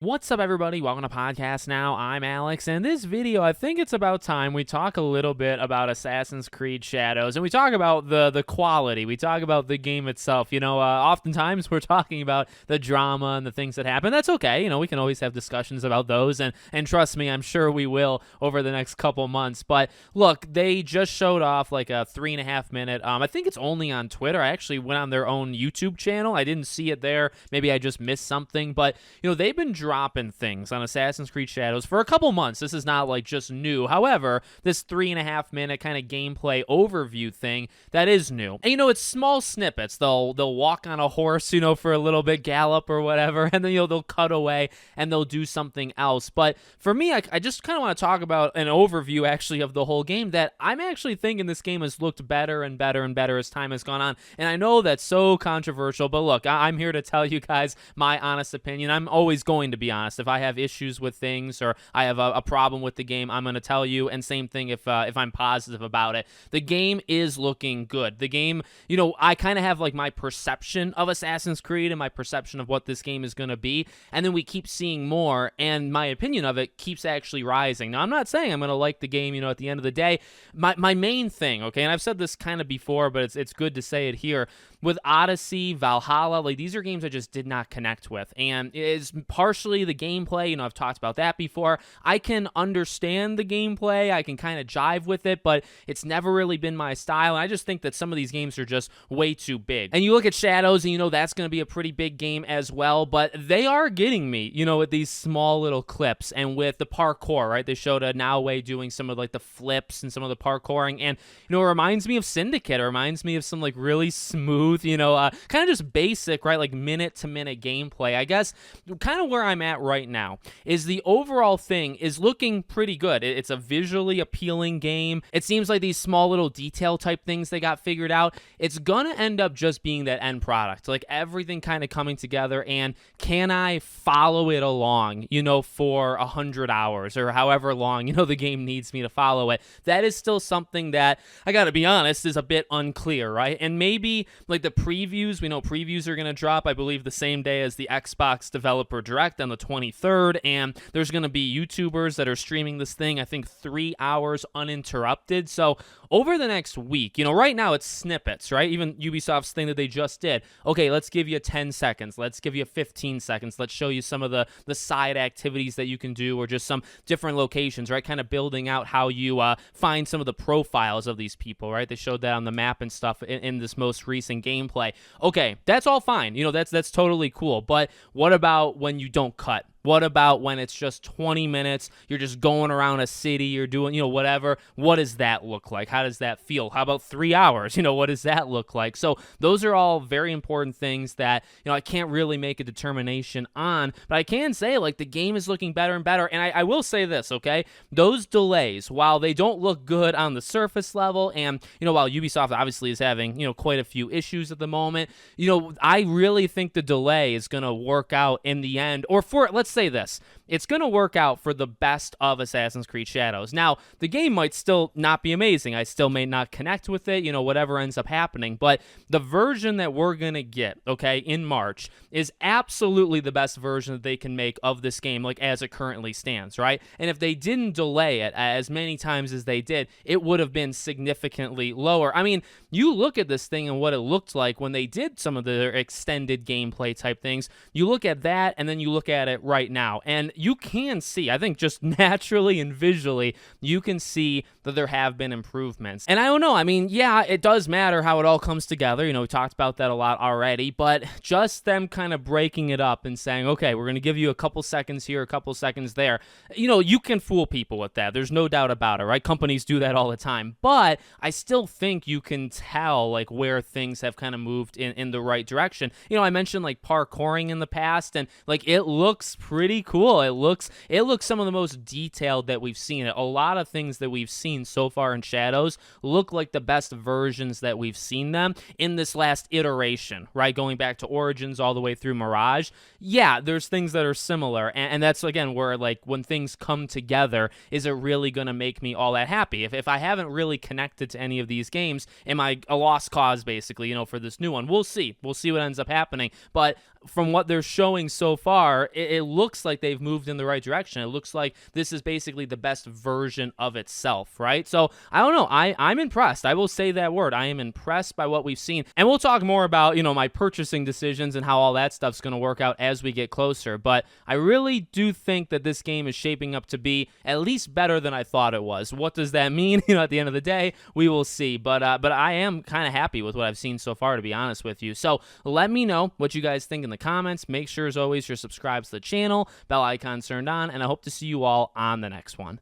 What's up, everybody? Welcome to Podcast Now. I'm Alex, and this video, I think it's about time we talk a little bit about Assassin's Creed Shadows, and we talk about the quality. We talk about the game itself. Oftentimes we're talking about the drama and the things that happen. That's okay. We can always have discussions about those, and trust me, I'm sure we will over the next couple months. But look, they just showed off like a 3.5 minute. I think it's only on Twitter. I actually went on their own YouTube channel. I didn't see it there. Maybe I just missed something, but they've been dropping things on Assassin's Creed Shadows for a couple months. This is not like just new. However, this 3.5 minute kind of gameplay overview thing, that is new. And it's small snippets. They'll walk on a horse, for a little bit, gallop or whatever, and then they'll cut away and they'll do something else. But for me, I just kind of want to talk about an overview actually of the whole game, that I'm actually thinking this game has looked better and better and better as time has gone on. And I know that's so controversial, but look, I'm here to tell you guys my honest opinion. I'm always going to be honest. If I have issues with things or I have a problem with the game, I'm going to tell you. And same thing if I'm positive about it. The game is looking good. The game, I kind of have like my perception of Assassin's Creed and my perception of what this game is going to be. And then we keep seeing more, and my opinion of it keeps actually rising. Now, I'm not saying I'm going to like the game, at the end of the day. My main thing, okay, and I've said this kind of before, but it's good to say it here. With Odyssey, Valhalla, like these are games I just did not connect with. And it is partially the gameplay. I've talked about that before. I can understand the gameplay. I can kind of jive with it, but it's never really been my style. And I just think that some of these games are just way too big. And you look at Shadows, and that's going to be a pretty big game as well. But they are getting me, with these small little clips and with the parkour, right? They showed a Naoe doing some of like the flips and some of the parkouring. And, it reminds me of Syndicate. It reminds me of some like really smooth, kind of just basic, right? Like minute to minute gameplay. I guess kind of where I'm at right now is the overall thing is looking pretty good. It's a visually appealing game. It seems like these small little detail type things they got figured out. It's gonna end up just being that end product, like everything kind of coming together. And can I follow it along, for 100 hours or however long, the game needs me to follow it? That is still something that I gotta be honest is a bit unclear, right? And maybe like the previews, we know previews are going to drop, I believe, the same day as the Xbox Developer Direct on the 23rd, and there's going to be YouTubers that are streaming this thing, I think 3 hours uninterrupted. So over the next week, right now it's snippets, right? Even Ubisoft's thing that they just did. Okay, let's give you 10 seconds. Let's give you 15 seconds. Let's show you some of the side activities that you can do, or just some different locations, right? Kind of building out how you find some of the profiles of these people, right? They showed that on the map and stuff in this most recent gameplay. Okay, that's all fine. That's totally cool. But what about when you don't cut? What about when it's just 20 minutes, you're just going around a city, you're doing, whatever? What does that look like? How does that feel? How about 3 hours? What does that look like? So those are all very important things that, I can't really make a determination on, but I can say, like, the game is looking better and better. And I will say this, okay? Those delays, while they don't look good on the surface level, and, while Ubisoft obviously is having, quite a few issues at the moment, I really think the delay is going to work out in the end, or for, let's say this, it's going to work out for the best of Assassin's Creed Shadows. Now, the game might still not be amazing. I still may not connect with it, whatever ends up happening. But the version that we're going to get, okay, in March is absolutely the best version that they can make of this game, like as it currently stands, right? And if they didn't delay it as many times as they did, it would have been significantly lower. I mean, you look at this thing and what it looked like when they did some of their extended gameplay type things. You look at that, and then you look at it right now, and you can see, I think just naturally and visually, you can see that there have been improvements. And I don't know, I mean, yeah, it does matter how it all comes together. We talked about that a lot already, but just them kind of breaking it up and saying, okay, we're going to give you a couple seconds here, a couple seconds there. You can fool people with that. There's no doubt about it, right? Companies do that all the time. But I still think you can tell, like, where things have kind of moved in the right direction. I mentioned, like, parkouring in the past, and, like, it looks pretty cool. it looks some of the most detailed that we've seen. A lot of things that we've seen so far in Shadows look like the best versions that we've seen them in this last iteration, right? Going back to Origins all the way through Mirage. Yeah, there's things that are similar, and that's, again, where, like, when things come together, is it really going to make me all that happy? If I haven't really connected to any of these games, am I a lost cause, basically, for this new one? We'll see. We'll see what ends up happening, but from what they're showing so far, it looks like they've moved in the right direction. It looks like this is basically the best version of itself, right? So, I don't know. I'm impressed. I will say that word. I am impressed by what we've seen. And we'll talk more about, my purchasing decisions and how all that stuff's going to work out as we get closer. But I really do think that this game is shaping up to be at least better than I thought it was. What does that mean? At the end of the day, we will see. But I am kind of happy with what I've seen so far, to be honest with you. So let me know what you guys think in the comments. Make sure, as always, you're subscribed to the channel, bell icon turned on, and I hope to see you all on the next one.